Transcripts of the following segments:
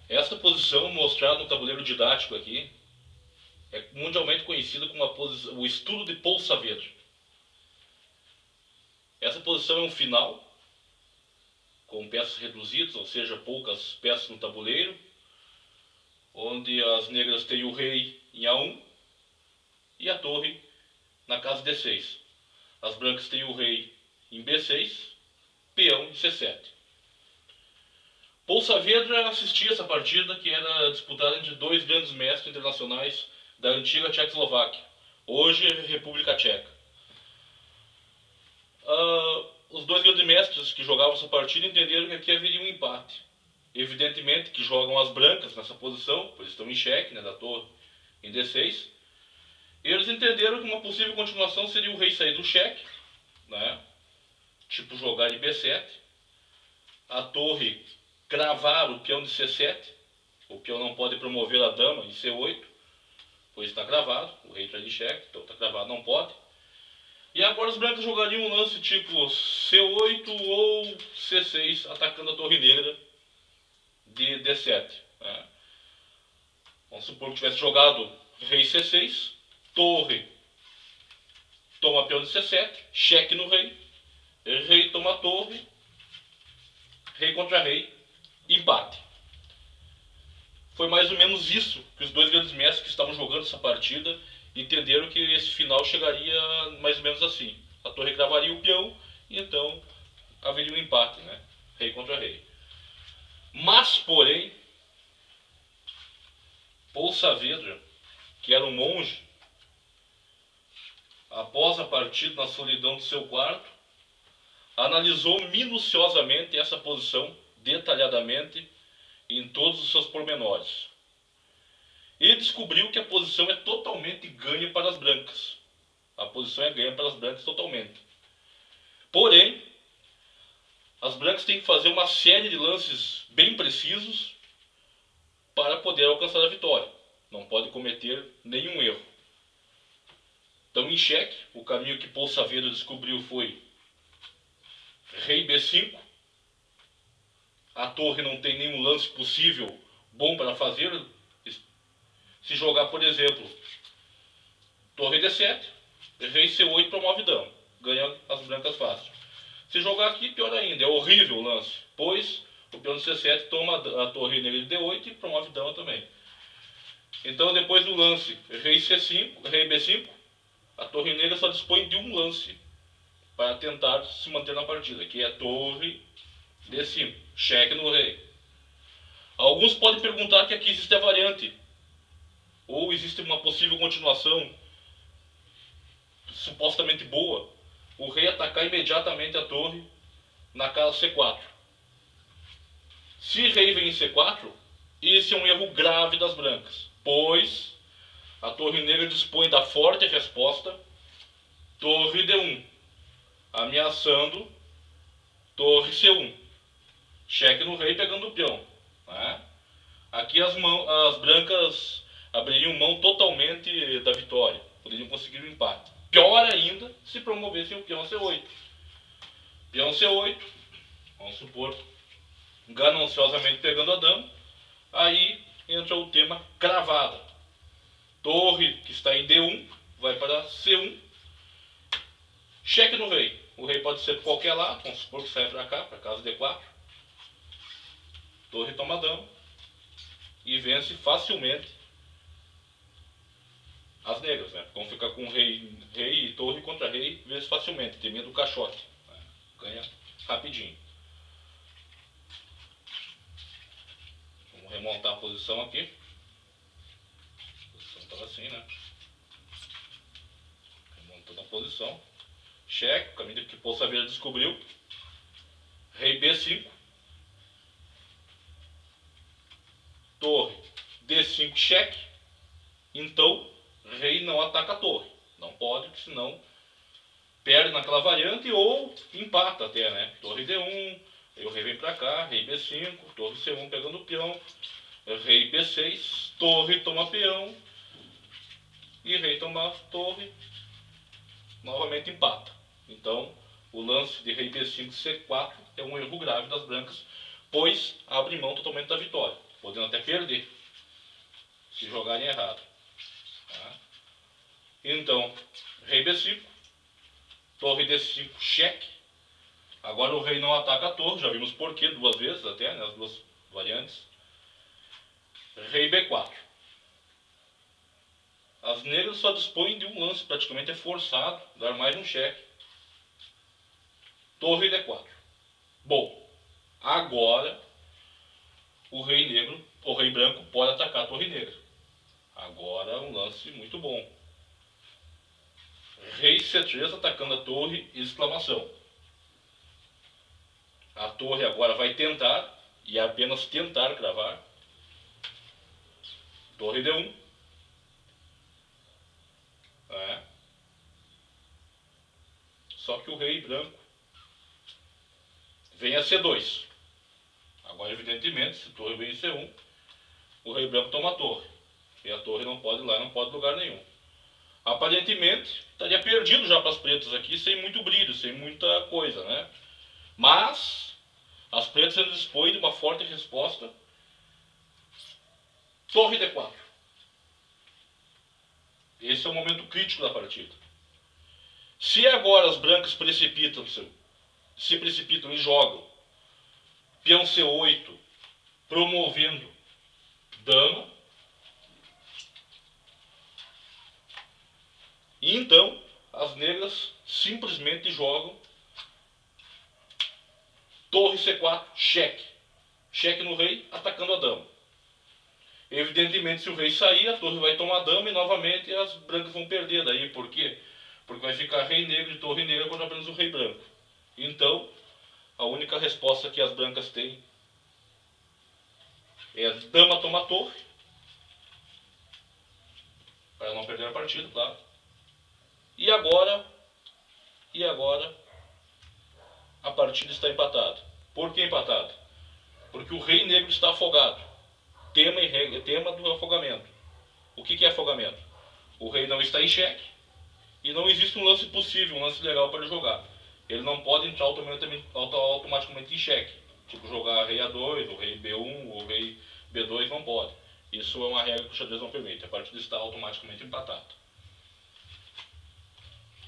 Essa posição mostrada no tabuleiro didático aqui é mundialmente conhecida como o estudo de Paul Saavedra. Essa posição é um final, com peças reduzidas, ou seja, poucas peças no tabuleiro, onde as negras têm o rei em A1 e a torre na casa D6. As brancas têm o rei em B6, peão em C7. Paul Saavedra assistia essa partida, que era disputada entre dois grandes mestres internacionais da antiga Tchecoslováquia, hoje República Tcheca. Os dois grandes mestres que jogavam essa partida entenderam que aqui haveria um empate. Evidentemente que jogam as brancas nessa posição, pois estão em xeque, né, da torre em D6. Eles entenderam que uma possível continuação seria o rei sair do xeque, né, tipo jogar em B7, a torre cravar o peão de C7, o peão não pode promover a dama em C8, pois está cravado, o rei está de xeque, então está cravado, não pode. E agora os brancos jogariam um lance tipo C8 ou C6, atacando a torre negra de D7. Né? Vamos supor que tivesse jogado rei C6, torre toma peão de C7, cheque no rei, rei toma torre, rei contra rei, empate. Foi mais ou menos isso que os dois grandes mestres que estavam jogando essa partida entenderam, que esse final chegaria mais ou menos assim. A torre cravaria o peão e então haveria um empate, né? Rei contra rei. Mas, porém, Paul Saavedra, que era um monge, após a partida na solidão do seu quarto, analisou minuciosamente essa posição, detalhadamente, em todos os seus pormenores. E descobriu que a posição é totalmente ganha para as brancas. A posição é ganha para as brancas totalmente. Porém, as brancas têm que fazer uma série de lances bem precisos para poder alcançar a vitória. Não pode cometer nenhum erro. Então, em xeque, o caminho que Paul Saavedra descobriu foi rei B5. A torre não tem nenhum lance possível bom para fazer. Se jogar, por exemplo, torre D7, rei C8 promove dama. Ganha as brancas fácil. Se jogar aqui, pior ainda, é horrível o lance, pois o peão de C7 toma a torre negra de D8 e promove dama também. Então, depois do lance rei C5, rei B5, a torre negra só dispõe de um lance para tentar se manter na partida, que é a torre D5, cheque no rei. Alguns podem perguntar que aqui existe a variante, ou existe uma possível continuação supostamente boa, o rei atacar imediatamente a torre na casa C4. Se rei vem em C4, esse é um erro grave das brancas, pois a torre negra dispõe da forte resposta torre D1, ameaçando torre C1, cheque no rei pegando o peão. Né? Aqui as brancas abririam mão totalmente da vitória, poderiam conseguir o empate. Pior ainda se promovessem o peão C8. Peão C8, vamos supor, gananciosamente pegando a dama, aí entra o tema cravada. Torre que está em D1 vai para C1, cheque no rei. O rei pode ser por qualquer lado, vamos supor que sai para cá, para casa D4. Torre toma dama e vence facilmente as negras, né? Vão ficar com rei e torre contra rei, vence facilmente, temendo o caixote. Né? Ganha rapidinho. Vamos remontar a posição aqui. A posição estava assim, né? Remontando a posição. Cheque, o caminho que Paul Saavedra descobriu. Rei B5. Torre D5 cheque. Então, rei não ataca a torre. Não pode, porque senão perde naquela variante ou empata até, né? Torre D1, aí o rei vem pra cá, rei B5, torre C1 pegando o peão, rei B6, torre toma peão e rei toma torre, novamente empata. Então, o lance de rei B5 C4 é um erro grave das brancas, pois abre mão totalmente da vitória. podendo até perder, se jogarem errado. Tá? Então, rei B5, torre D5, cheque. Agora o rei não ataca a torre, já vimos porquê duas vezes até, né, as duas variantes. Rei B4. As negras só dispõem de um lance, praticamente é forçado dar mais um cheque. Torre D4. Bom, agora o rei negro, o rei branco pode atacar a torre negra. Agora é um lance muito bom. Rei C3 atacando a torre, exclamação. A torre agora vai tentar, e é apenas tentar cravar. Torre D1. Só que o rei branco vem a C2. Agora, evidentemente, se a torre vem em C1, o rei branco toma a torre. E a torre não pode ir lá, não pode ir lugar nenhum. Aparentemente, estaria perdido já para as pretas aqui, sem muito brilho, sem muita coisa, né? Mas, as pretas ainda dispõem de uma forte resposta. Torre D4. Esse é o momento crítico da partida. Se agora as brancas se precipitam e jogam peão C8, promovendo dama, e então as negras simplesmente jogam torre C4, cheque. Cheque no rei, atacando a dama. Evidentemente, se o rei sair, a torre vai tomar a dama e novamente as brancas vão perder. Daí, por quê? Porque vai ficar rei negro e torre negra contra apenas o rei branco. Então, a única resposta que as brancas têm é dama toma torre, para não perder a partida, claro. E agora a partida está empatada. Por que empatada? Porque o rei negro está afogado. Tema do afogamento. O que é afogamento? O rei não está em xeque e não existe um lance possível, um lance legal para ele jogar. Ele não pode entrar automaticamente em xeque. Tipo jogar rei A2, ou rei B1, ou rei B2, não pode. Isso é uma regra que o xadrez não permite. A partida está automaticamente empatada.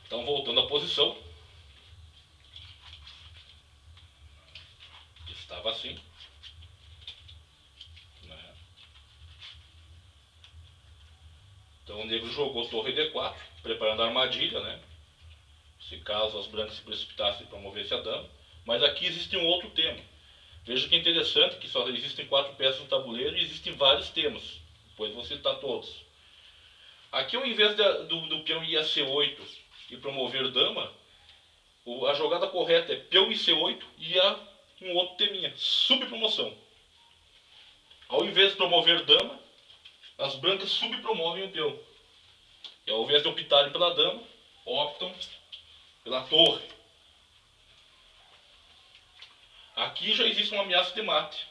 Então, voltando à posição. Estava assim. Então o negro jogou torre D4, preparando a armadilha, né? Se caso as brancas se precipitassem e promovessem a dama. Mas aqui existe um outro tema. Veja que interessante que só existem 4 peças no tabuleiro e existem vários temas. Depois vou citar todos. Aqui, ao invés do peão ir a C8 e promover dama, a jogada correta é peão em C8 e a um outro teminha, subpromoção. Ao invés de promover dama, as brancas subpromovem o peão. E ao invés de optarem pela dama, optam pela torre. Aqui já existe uma ameaça de mate.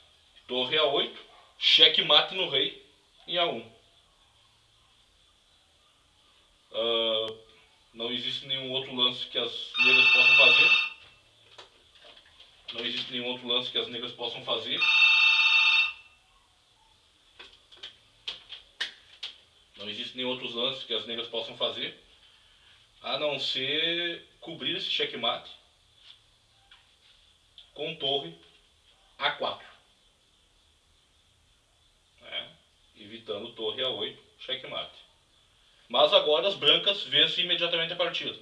Torre A8, cheque mate no rei em A1. Não existe nenhum outro lance que as negras possam fazer. Não existe nenhum outro lance que as negras possam fazer. Não existe nenhum outro lance que as negras possam fazer, a não ser cobrir esse checkmate com torre A4. Evitando torre A8, checkmate. Mas agora as brancas vencem imediatamente a partida.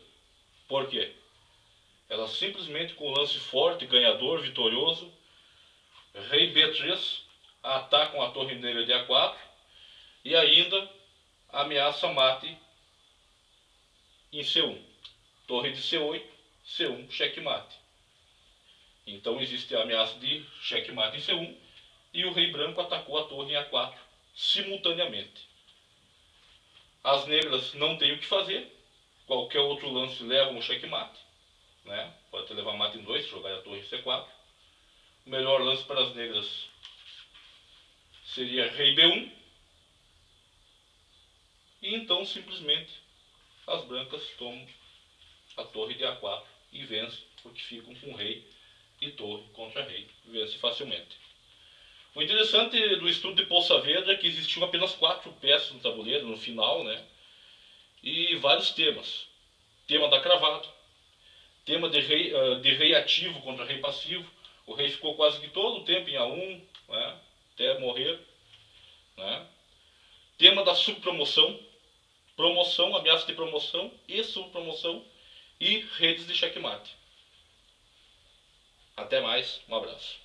Por quê? Elas simplesmente com o lance forte, ganhador, vitorioso, rei B3, atacam a torre negra de A4 e ainda ameaça mate em C1. Torre de C8, C1, checkmate. Então existe a ameaça de checkmate em C1 e o rei branco atacou a torre em A4 simultaneamente. As negras não têm o que fazer. Qualquer outro lance leva um checkmate, né? Pode até levar mate em 2, jogar a torre em C4. O melhor lance para as negras seria rei B1. E então simplesmente as brancas tomam a torre de A4 e vencem, porque ficam com rei e torre contra rei. Vence facilmente. O interessante do estudo de Paul Saavedra é que existiam apenas 4 peças no tabuleiro, no final, né? E vários temas. Tema da cravada, tema de rei ativo contra rei passivo. O rei ficou quase que todo o tempo em A1, né? Até morrer. Né? Tema da subpromoção, promoção, ameaça de promoção e subpromoção e redes de checkmate. Até mais, um abraço.